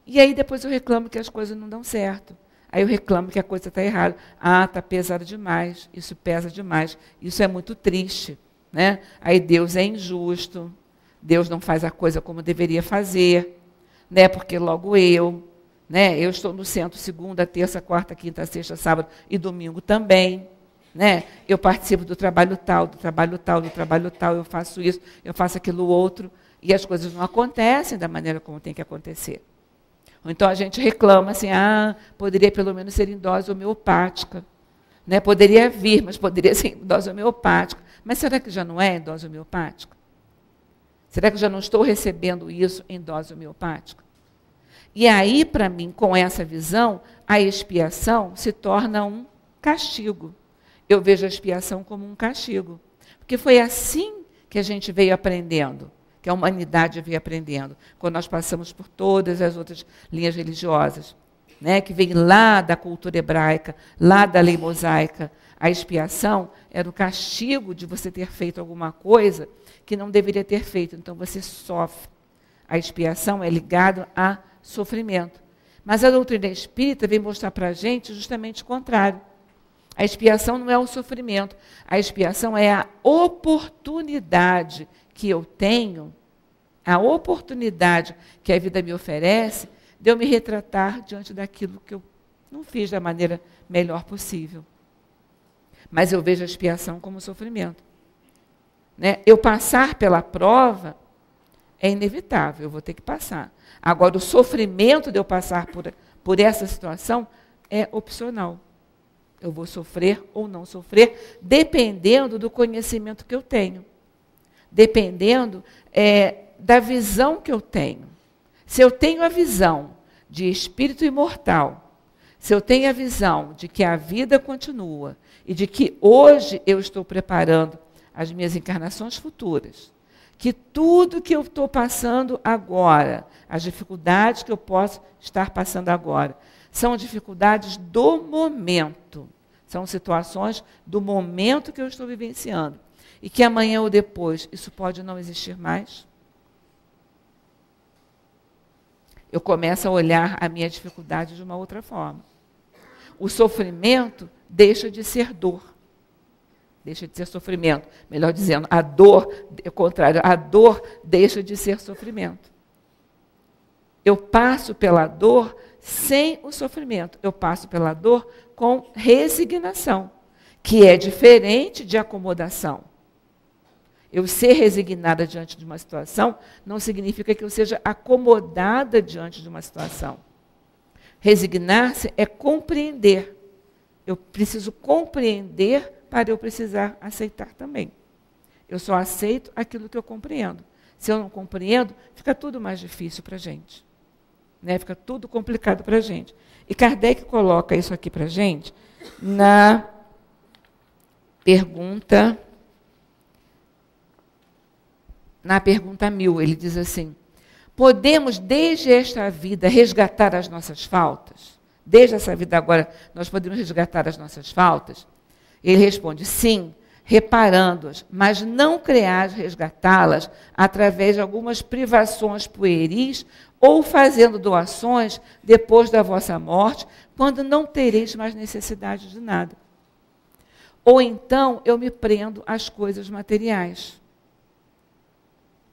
E aí depois eu reclamo que as coisas não dão certo. Aí eu reclamo que a coisa está errada. Ah, está pesado demais, isso pesa demais, isso é muito triste. Né? Aí Deus é injusto, Deus não faz a coisa como deveria fazer, né? Porque logo né? Eu estou no centro segunda, terça, quarta, quinta, sexta, sábado e domingo também. Né? Eu participo do trabalho tal, do trabalho tal, do trabalho tal, eu faço isso, eu faço aquilo outro, e as coisas não acontecem da maneira como tem que acontecer. Ou então a gente reclama assim, poderia pelo menos ser em dose homeopática. Né? Poderia vir, mas poderia ser em dose homeopática. Mas será que já não é em dose homeopática? Será que eu já não estou recebendo isso em dose homeopática? E aí, para mim, com essa visão, a expiação se torna um castigo. Eu vejo a expiação como um castigo. Porque foi assim que a gente veio aprendendo, que a humanidade veio aprendendo, quando nós passamos por todas as outras linhas religiosas, né, que vem lá da cultura hebraica, lá da lei mosaica. A expiação era o castigo de você ter feito alguma coisa que não deveria ter feito, então você sofre. A expiação é ligada a sofrimento. Mas a doutrina espírita vem mostrar para a gente justamente o contrário. A expiação não é o sofrimento, a expiação é a oportunidade que eu tenho, a oportunidade que a vida me oferece, de eu me retratar diante daquilo que eu não fiz da maneira melhor possível. Mas eu vejo a expiação como sofrimento. Né? Eu passar pela prova é inevitável, eu vou ter que passar. Agora, o sofrimento de eu passar por essa situação é opcional. Eu vou sofrer ou não sofrer, dependendo do conhecimento que eu tenho. Dependendo da visão que eu tenho. Se eu tenho a visão de espírito imortal, se eu tenho a visão de que a vida continua e de que hoje eu estou preparando as minhas encarnações futuras, que tudo que eu estou passando agora, as dificuldades que eu posso estar passando agora, são dificuldades do momento, são situações do momento que eu estou vivenciando, e que amanhã ou depois isso pode não existir mais. Eu começo a olhar a minha dificuldade de uma outra forma. O sofrimento deixa de ser dor. Deixa de ser sofrimento. Melhor dizendo, a dor, é o contrário, a dor deixa de ser sofrimento. Eu passo pela dor sem o sofrimento. Eu passo pela dor com resignação, que é diferente de acomodação. Eu ser resignada diante de uma situação não significa que eu seja acomodada diante de uma situação. Resignar-se é compreender. Eu preciso compreender para eu precisar aceitar também. Eu só aceito aquilo que eu compreendo. Se eu não compreendo, fica tudo mais difícil para a gente. Né? Fica tudo complicado para a gente. E Kardec coloca isso aqui para a gente na pergunta 1000. Ele diz assim: podemos, desde esta vida, resgatar as nossas faltas? Desde essa vida agora, nós podemos resgatar as nossas faltas? Ele responde, sim, reparando-as, mas não creais resgatá-las através de algumas privações pueris ou fazendo doações depois da vossa morte, quando não tereis mais necessidade de nada. Ou então eu me prendo às coisas materiais.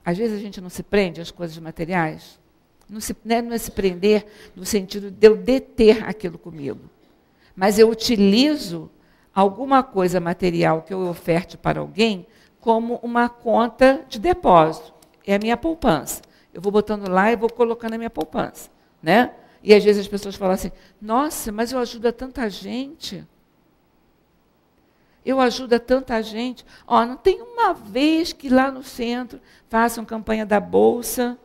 Às vezes a gente não se prende às coisas materiais. Não é se prender no sentido de eu deter aquilo comigo. Mas eu utilizo alguma coisa material que eu oferte para alguém como uma conta de depósito. É a minha poupança. Eu vou botando lá e vou colocando a minha poupança, né? E às vezes as pessoas falam assim, nossa, mas eu ajudo a tanta gente. Eu ajudo a tanta gente. Não tem uma vez que lá no centro façam campanha da Bolsa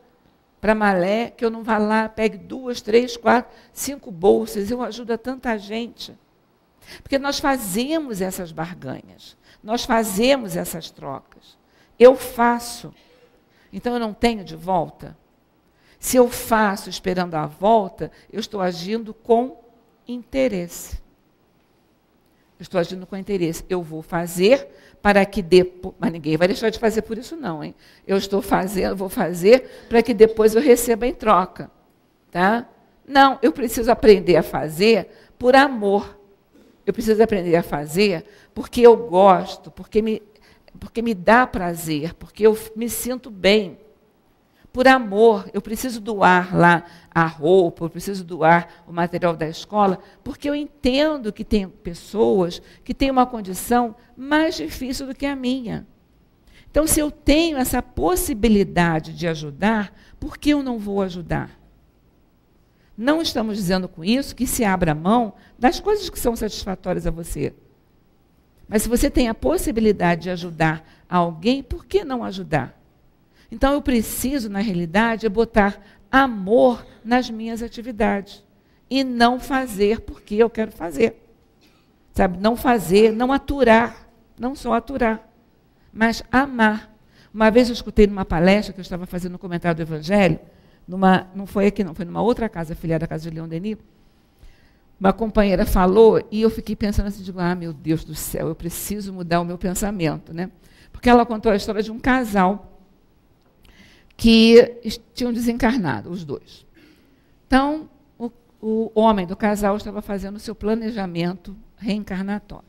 para Malé, que eu não vá lá, pegue 2, 3, 4, 5 bolsas. Eu ajudo a tanta gente. Porque nós fazemos essas barganhas. Nós fazemos essas trocas. Eu faço. Então eu não tenho de volta. Se eu faço esperando a volta, eu estou agindo com interesse. Eu estou agindo com interesse. Eu vou fazer para que depois... Mas ninguém vai deixar de fazer por isso não, hein? Vou fazer para que depois eu receba em troca. Tá? Não, eu preciso aprender a fazer por amor. Eu preciso aprender a fazer porque eu gosto, porque me dá prazer, porque eu me sinto bem. Por amor, eu preciso doar lá a roupa, eu preciso doar o material da escola, porque eu entendo que tem pessoas que têm uma condição mais difícil do que a minha. Então, se eu tenho essa possibilidade de ajudar, por que eu não vou ajudar? Não estamos dizendo com isso que se abra mão das coisas que são satisfatórias a você. Mas se você tem a possibilidade de ajudar alguém, por que não ajudar? Então, eu preciso, na realidade, botar amor nas minhas atividades. E não fazer porque eu quero fazer. Sabe? Não fazer, não aturar. Não só aturar, mas amar. Uma vez eu escutei numa palestra que eu estava fazendo no comentário do Evangelho, não foi aqui não, foi numa outra casa, afiliada à casa de Leon Denis, uma companheira falou e eu fiquei pensando assim, digo, meu Deus do céu, eu preciso mudar o meu pensamento, né? Porque ela contou a história de um casal que tinham desencarnado, os dois. Então, o homem do casal estava fazendo o seu planejamento reencarnatório.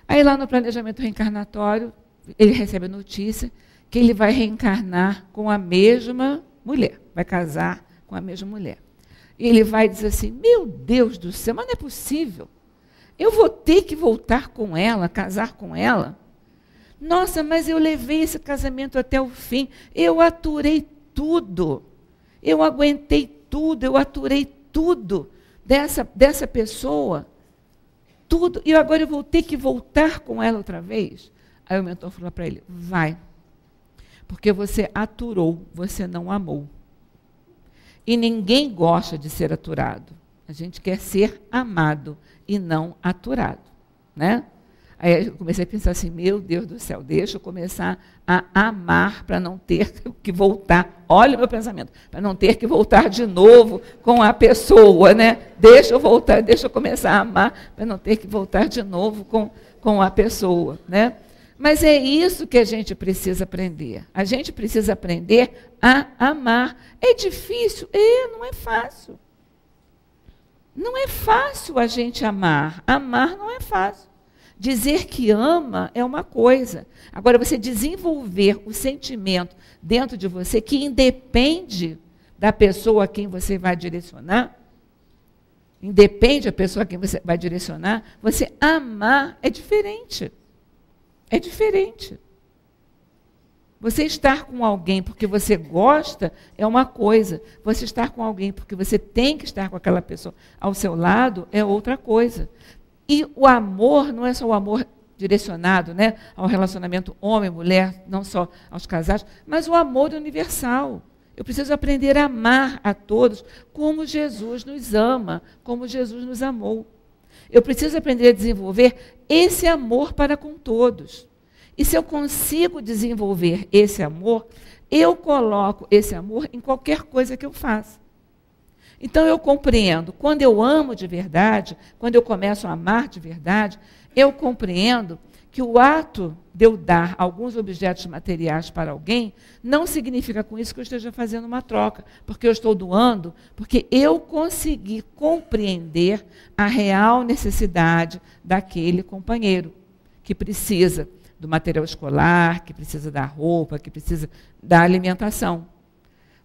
Aí, lá no planejamento reencarnatório, ele recebe a notícia que ele vai reencarnar com a mesma mulher, vai casar com a mesma mulher. E ele vai dizer assim, meu Deus do céu, mas não é possível. Eu vou ter que voltar com ela, casar com ela? Nossa, mas eu levei esse casamento até o fim. Eu aturei tudo. Eu aguentei tudo, eu aturei tudo dessa pessoa. Tudo. E agora eu vou ter que voltar com ela outra vez? Aí o mentor falou para ele, vai. Porque você aturou, você não amou. E ninguém gosta de ser aturado. A gente quer ser amado e não aturado, né? Aí eu comecei a pensar assim, meu Deus do céu, deixa eu começar a amar para não ter que voltar. Olha o meu pensamento, para não ter que voltar de novo com a pessoa, né? Deixa eu voltar, deixa eu começar a amar para não ter que voltar de novo com a pessoa, né? Mas é isso que a gente precisa aprender. A gente precisa aprender a amar. É difícil? Não é fácil. Não é fácil a gente amar. Amar não é fácil. Dizer que ama é uma coisa. Agora, você desenvolver o sentimento dentro de você que independe da pessoa a quem você vai direcionar, independe da pessoa a quem você vai direcionar, você amar é diferente. É diferente. Você estar com alguém porque você gosta é uma coisa. Você estar com alguém porque você tem que estar com aquela pessoa ao seu lado é outra coisa. E o amor não é só o amor direcionado, né, ao relacionamento homem-mulher, não só aos casados, mas o amor universal. Eu preciso aprender a amar a todos como Jesus nos ama, como Jesus nos amou. Eu preciso aprender a desenvolver esse amor para com todos. E se eu consigo desenvolver esse amor, eu coloco esse amor em qualquer coisa que eu faça. Então eu compreendo, quando eu amo de verdade, quando eu começo a amar de verdade, eu compreendo que o ato de eu dar alguns objetos materiais para alguém não significa com isso que eu esteja fazendo uma troca, porque eu estou doando, porque eu consegui compreender a real necessidade daquele companheiro que precisa do material escolar, que precisa da roupa, que precisa da alimentação.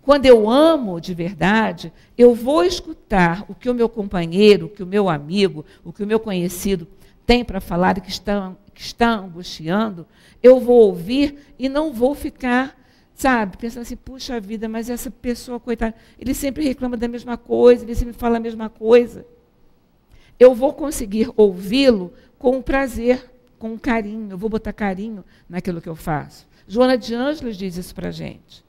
Quando eu amo de verdade, eu vou escutar o que o meu companheiro, o que o meu amigo, o que o meu conhecido tem para falar e que está angustiando, eu vou ouvir e não vou ficar, sabe, pensando assim, puxa vida, mas essa pessoa, coitada, ele sempre reclama da mesma coisa, ele sempre fala a mesma coisa. Eu vou conseguir ouvi-lo com prazer, com carinho, eu vou botar carinho naquilo que eu faço. Joana de Ângeles diz isso para a gente.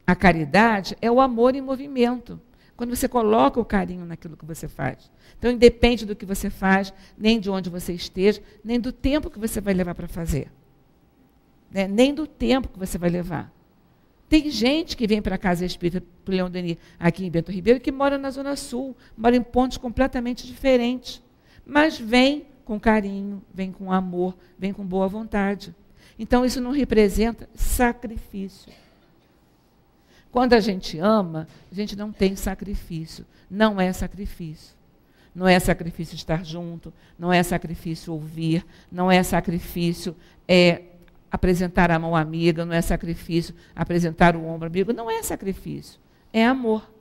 A caridade é o amor em movimento, quando você coloca o carinho naquilo que você faz. Então, independe do que você faz, nem de onde você esteja, nem do tempo que você vai levar para fazer. Né? Nem do tempo que você vai levar. Tem gente que vem para a Casa Espírita, para o Leão Denis, aqui em Bento Ribeiro, que mora na Zona Sul, mora em pontos completamente diferentes, mas vem com carinho, vem com amor, vem com boa vontade. Então, isso não representa sacrifício. Quando a gente ama, a gente não tem sacrifício. Não é sacrifício. Não é sacrifício estar junto, não é sacrifício ouvir, não é sacrifício apresentar a mão amiga, não é sacrifício apresentar o ombro amigo, não é sacrifício, é amor.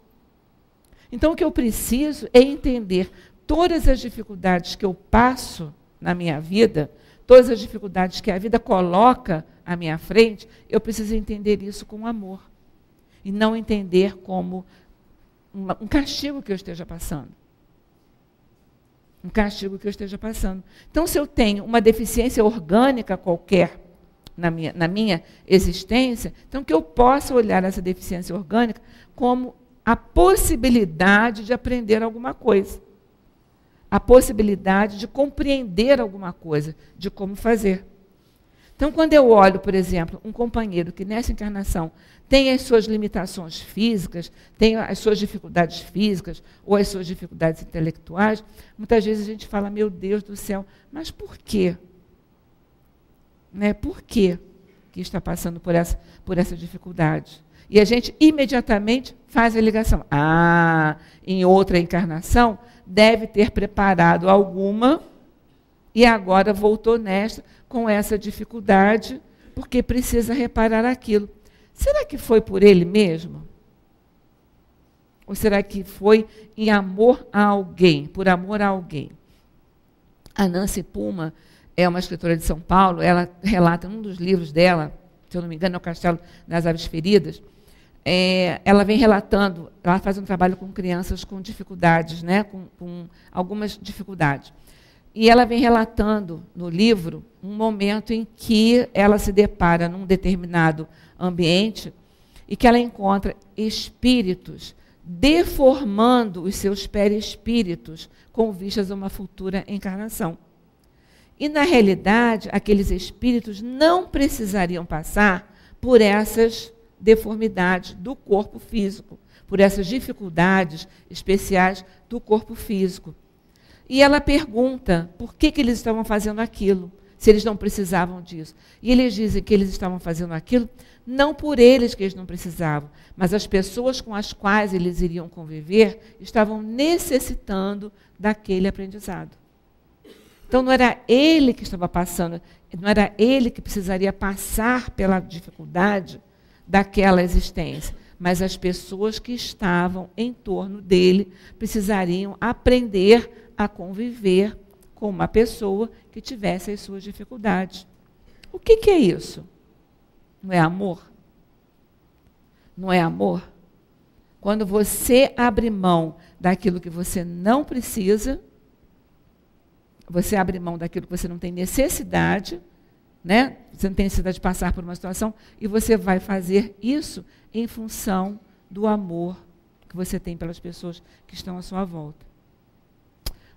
Então, o que eu preciso é entender todas as dificuldades que eu passo na minha vida, todas as dificuldades que a vida coloca à minha frente, eu preciso entender isso com amor. E não entender como um castigo que eu esteja passando. Um castigo que eu esteja passando. Então, se eu tenho uma deficiência orgânica qualquer na minha existência, então que eu possa olhar essa deficiência orgânica como a possibilidade de aprender alguma coisa. A possibilidade de compreender alguma coisa, de como fazer. Então, quando eu olho, por exemplo, um companheiro que nessa encarnação tem as suas limitações físicas, tem as suas dificuldades físicas ou as suas dificuldades intelectuais, muitas vezes a gente fala, meu Deus do céu, mas por quê? Né? Por quê que está passando por essa dificuldade? E a gente imediatamente faz a ligação. Em outra encarnação, deve ter preparado alguma e agora voltou nesta com essa dificuldade, porque precisa reparar aquilo. Será que foi por ele mesmo? Ou será que foi em amor a alguém, por amor a alguém? A Nancy Puma é uma escritora de São Paulo, ela relata num dos livros dela, se eu não me engano, é o Castelo das Aves Feridas, ela vem relatando, ela faz um trabalho com crianças com dificuldades, né, com algumas dificuldades. E ela vem relatando no livro um momento em que ela se depara num determinado ambiente e que ela encontra espíritos deformando os seus perispíritos com vistas a uma futura encarnação. E, na realidade, aqueles espíritos não precisariam passar por essas deformidades do corpo físico, por essas dificuldades especiais do corpo físico. E ela pergunta por que eles estavam fazendo aquilo, se eles não precisavam disso. E eles dizem que eles estavam fazendo aquilo não por eles que eles não precisavam, mas as pessoas com as quais eles iriam conviver estavam necessitando daquele aprendizado. Então, não era ele que estava passando, não era ele que precisaria passar pela dificuldade daquela existência, mas as pessoas que estavam em torno dele precisariam aprender a conviver com uma pessoa que tivesse as suas dificuldades. O que é isso? Não é amor? Não é amor? Quando você abre mão daquilo que você não precisa, você abre mão daquilo que você não tem necessidade, né? Você não tem necessidade de passar por uma situação, e você vai fazer isso em função do amor que você tem pelas pessoas que estão à sua volta.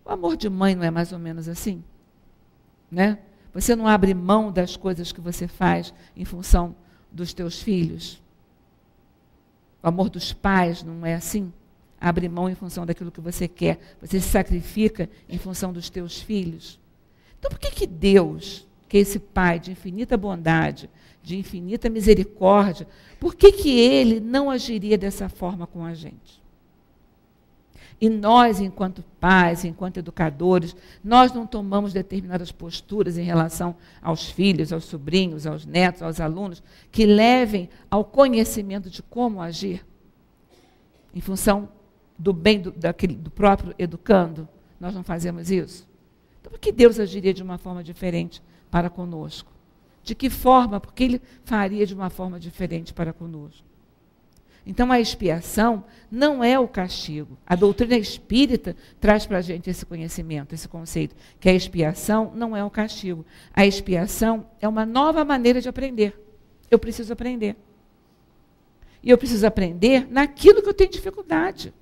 O amor de mãe não é mais ou menos assim? Né? Você não abre mão das coisas que você faz em função dos teus filhos? O amor dos pais não é assim? Abre mão em função daquilo que você quer. Você se sacrifica em função dos teus filhos. Então, por que Deus, que é esse Pai de infinita bondade, de infinita misericórdia, por que Ele não agiria dessa forma com a gente? E nós, enquanto pais, enquanto educadores, nós não tomamos determinadas posturas em relação aos filhos, aos sobrinhos, aos netos, aos alunos, que levem ao conhecimento de como agir, em função do bem do próprio educando. Nós não fazemos isso. Então, por que Deus agiria de uma forma diferente para conosco? De que forma? Porque Ele faria de uma forma diferente para conosco. Então, a expiação não é o castigo. A doutrina espírita traz para a gente esse conhecimento, esse conceito, que a expiação não é o castigo. A expiação é uma nova maneira de aprender. Eu preciso aprender. E eu preciso aprender naquilo que eu tenho dificuldade.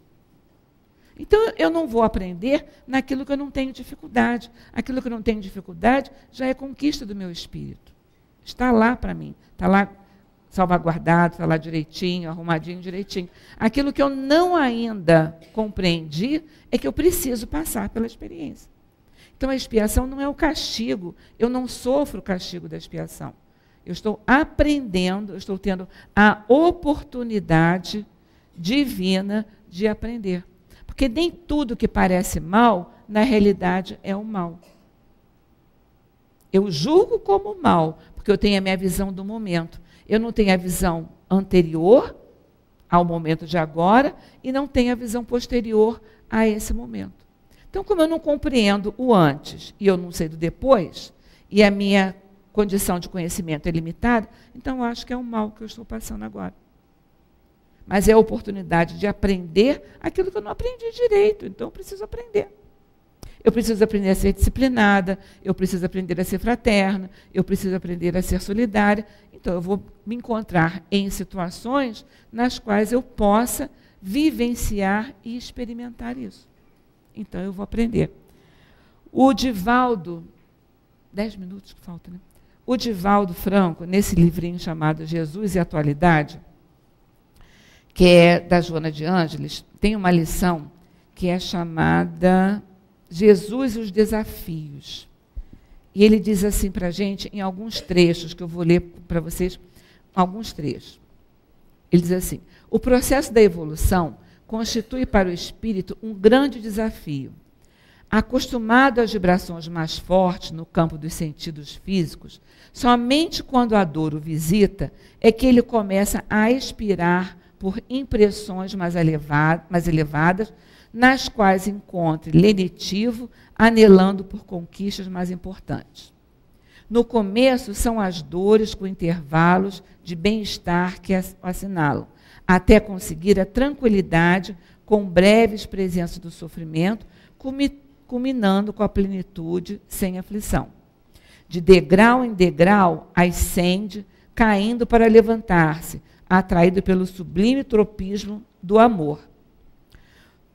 Então, eu não vou aprender naquilo que eu não tenho dificuldade. Aquilo que eu não tenho dificuldade já é conquista do meu espírito. Está lá para mim. Está lá salvaguardado, está lá direitinho, arrumadinho, direitinho. Aquilo que eu não ainda compreendi é que eu preciso passar pela experiência. Então, a expiação não é o castigo. Eu não sofro o castigo da expiação. Eu estou aprendendo, eu estou tendo a oportunidade divina de aprender. Porque nem tudo que parece mal, na realidade, é o mal. Eu julgo como mal, porque eu tenho a minha visão do momento. Eu não tenho a visão anterior ao momento de agora e não tenho a visão posterior a esse momento. Então, como eu não compreendo o antes e eu não sei do depois, e a minha condição de conhecimento é limitada, então eu acho que é o mal que eu estou passando agora. Mas é a oportunidade de aprender aquilo que eu não aprendi direito, então eu preciso aprender. Eu preciso aprender a ser disciplinada, eu preciso aprender a ser fraterna, eu preciso aprender a ser solidária. Então, eu vou me encontrar em situações nas quais eu possa vivenciar e experimentar isso. Então, eu vou aprender. O Divaldo, 10 minutos que falta, né? O Divaldo Franco, nesse livrinho chamado Jesus e Atualidade, que é da Joana de Ângeles, tem uma lição que é chamada Jesus e os Desafios. E ele diz assim para a gente, em alguns trechos, que eu vou ler para vocês, alguns trechos. Ele diz assim: o processo da evolução constitui para o espírito um grande desafio. Acostumado às vibrações mais fortes no campo dos sentidos físicos, somente quando a dor o visita é que ele começa a expirar por impressões mais elevadas, nas quais encontre lenitivo, anelando por conquistas mais importantes. No começo, são as dores com intervalos de bem-estar que assinalam, até conseguir a tranquilidade com breves presenças do sofrimento, culminando com a plenitude sem aflição. De degrau em degrau, ascende, caindo para levantar-se, atraído pelo sublime tropismo do amor.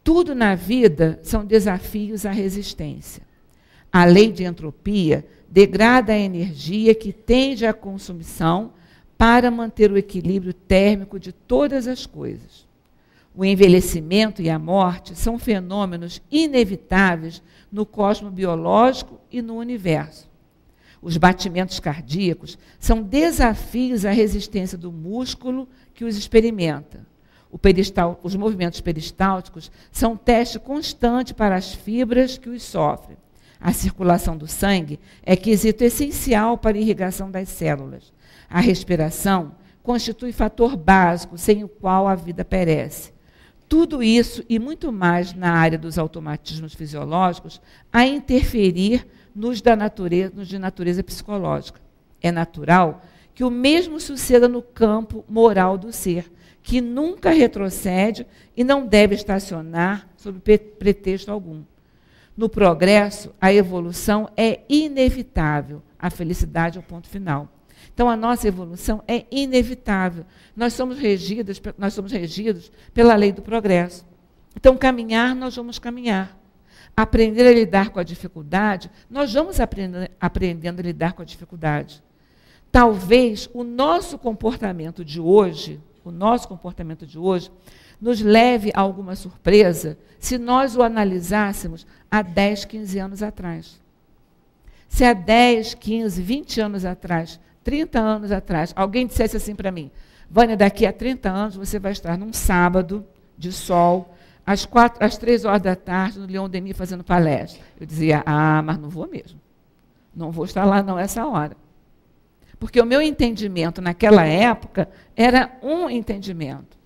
Tudo na vida são desafios à resistência. A lei de entropia degrada a energia que tende à consumição para manter o equilíbrio térmico de todas as coisas. O envelhecimento e a morte são fenômenos inevitáveis no cosmos biológico e no universo. Os batimentos cardíacos são desafios à resistência do músculo que os experimenta. Os movimentos peristálticos são teste constante para as fibras que os sofrem. A circulação do sangue é quesito essencial para a irrigação das células. A respiração constitui fator básico sem o qual a vida perece. Tudo isso e muito mais na área dos automatismos fisiológicos a interferir nos de natureza psicológica. É natural que o mesmo suceda no campo moral do ser, que nunca retrocede e não deve estacionar sob pretexto algum. No progresso, a evolução é inevitável, a felicidade é o ponto final. Então, a nossa evolução é inevitável. Nós somos regidos pela lei do progresso. Então, caminhar, nós vamos caminhar. Aprender a lidar com a dificuldade, nós vamos aprendendo a lidar com a dificuldade. Talvez o nosso comportamento de hoje nos leve a alguma surpresa se nós o analisássemos há 10, 15 anos atrás. Se há 10, 15, 20 anos atrás, 30 anos atrás, alguém dissesse assim para mim: Vânia, daqui a 30 anos você vai estar num sábado de sol, às 3 horas da tarde, no Leon Denis fazendo palestra. Eu dizia, mas não vou mesmo. Não vou estar lá não essa hora. Porque o meu entendimento naquela época era um entendimento.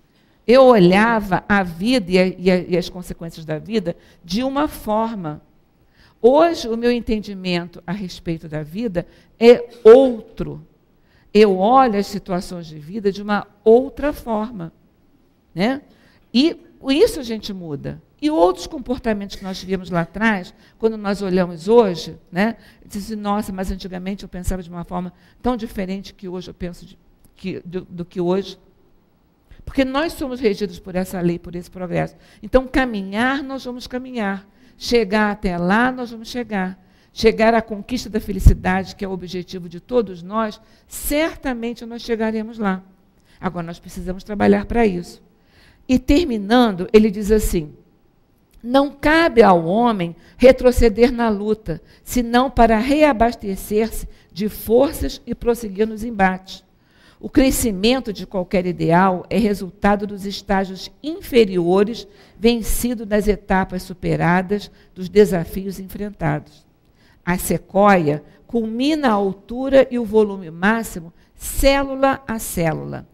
Eu olhava a vida e as consequências da vida de uma forma. Hoje, o meu entendimento a respeito da vida é outro. Eu olho as situações de vida de uma outra forma. Né? E isso a gente muda. E outros comportamentos que nós tivemos lá atrás, quando nós olhamos hoje, né, dizem, nossa, mas antigamente eu pensava de uma forma tão diferente que hoje eu penso do que hoje. Porque nós somos regidos por essa lei, por esse progresso. Então, caminhar, nós vamos caminhar. Chegar até lá, nós vamos chegar. Chegar à conquista da felicidade, que é o objetivo de todos nós, certamente nós chegaremos lá. Agora, nós precisamos trabalhar para isso. E terminando, ele diz assim, não cabe ao homem retroceder na luta, senão para reabastecer-se de forças e prosseguir nos embates. O crescimento de qualquer ideal é resultado dos estágios inferiores, vencido das etapas superadas, dos desafios enfrentados. A sequoia culmina a altura e o volume máximo, célula a célula.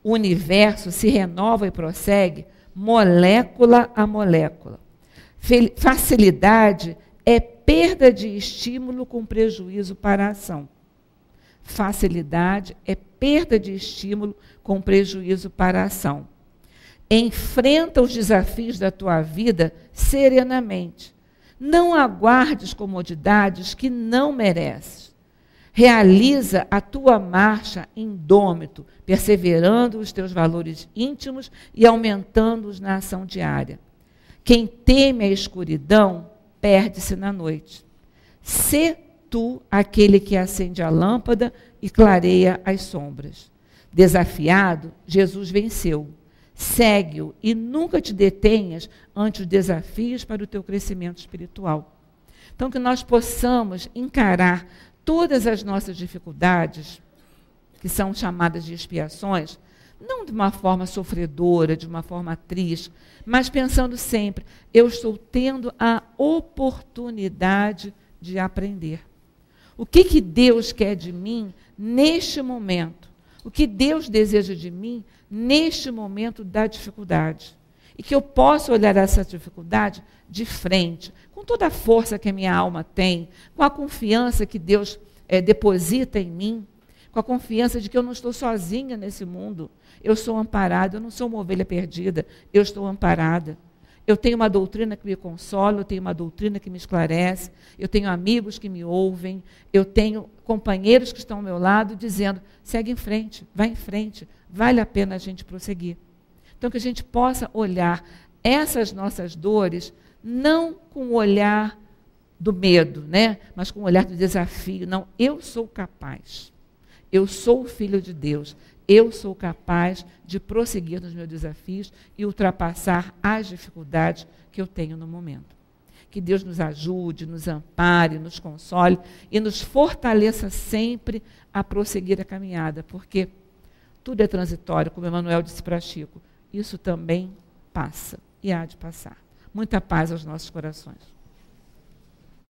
O universo se renova e prossegue, molécula a molécula. Facilidade é perda de estímulo com prejuízo para a ação. Facilidade é perda de estímulo com prejuízo para a ação. Enfrenta os desafios da tua vida serenamente. Não aguardes comodidades que não mereces. Realiza a tua marcha indômito, perseverando os teus valores íntimos e aumentando-os na ação diária. Quem teme a escuridão, perde-se na noite. Sê tu aquele que acende a lâmpada e clareia as sombras. Desafiado, Jesus venceu. Segue-o e nunca te detenhas ante os desafios para o teu crescimento espiritual. Então, que nós possamos encarar todas as nossas dificuldades, que são chamadas de expiações, não de uma forma sofredora, de uma forma triste, mas pensando sempre, eu estou tendo a oportunidade de aprender. O que Deus quer de mim neste momento? O que Deus deseja de mim neste momento da dificuldade? E que eu possa olhar essa dificuldade de frente, com toda a força que a minha alma tem, com a confiança que Deus deposita em mim, com a confiança de que eu não estou sozinha nesse mundo. Eu sou amparada, eu não sou uma ovelha perdida, eu estou amparada. Eu tenho uma doutrina que me consola, eu tenho uma doutrina que me esclarece, eu tenho amigos que me ouvem, eu tenho companheiros que estão ao meu lado dizendo, segue em frente, vai em frente, vale a pena a gente prosseguir. Então, que a gente possa olhar essas nossas dores, não com o olhar do medo, né? Mas com o olhar do desafio. Não, eu sou capaz, eu sou o filho de Deus, eu sou capaz de prosseguir nos meus desafios e ultrapassar as dificuldades que eu tenho no momento. Que Deus nos ajude, nos ampare, nos console e nos fortaleça sempre a prosseguir a caminhada, porque tudo é transitório, como Emmanuel disse para Chico, isso também passa e há de passar. Muita paz aos nossos corações.